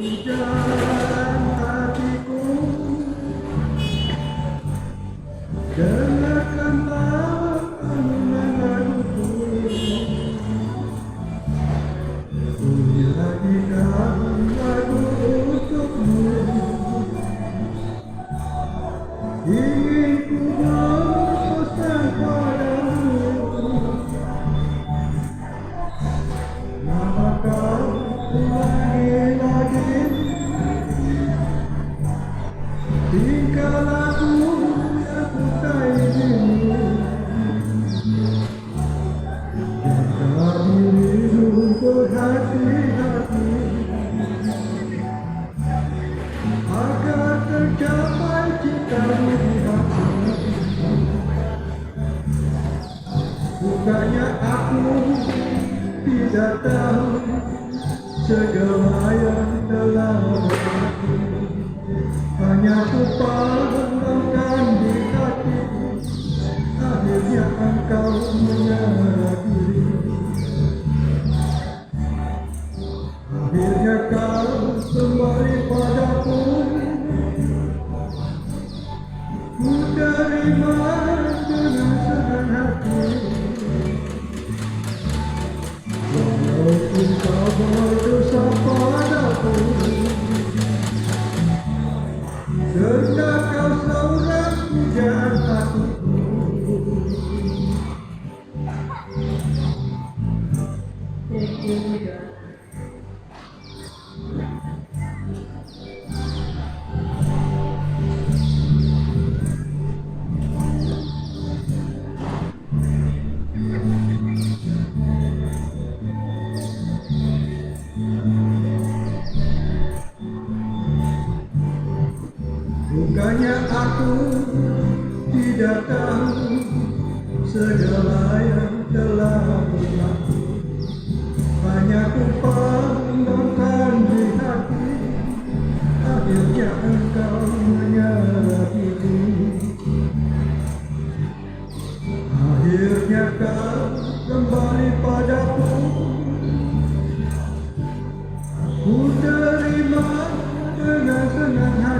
Hujan hatiku, dengarkanlah alunan laguku. Bunyi lagi lagu untukmu. Ingin ku berpesan padamu, nama kau ulangi lagi. Tingkah laku yang kutai dirimu, jaga dirimu berhati-hati, agar tercapai cintamu di hati. Bukannya aku tidak tahu segala yang telah berlaku, hanya ku pandangkan di hati, akhirnya engkau menyerah diri. Akhirnya kau kembali padaku, ku terima dengan senang hati. Walaupun kau berdosa padaku, serta kau seorang pujaan hatiku. Bukannya aku tidak tahu segala yang telah berlaku, hanya ku pandangkan di hati, akhirnya engkau menyerah diri. Akhirnya kau kembali padaku, ku terima dengan senang hati.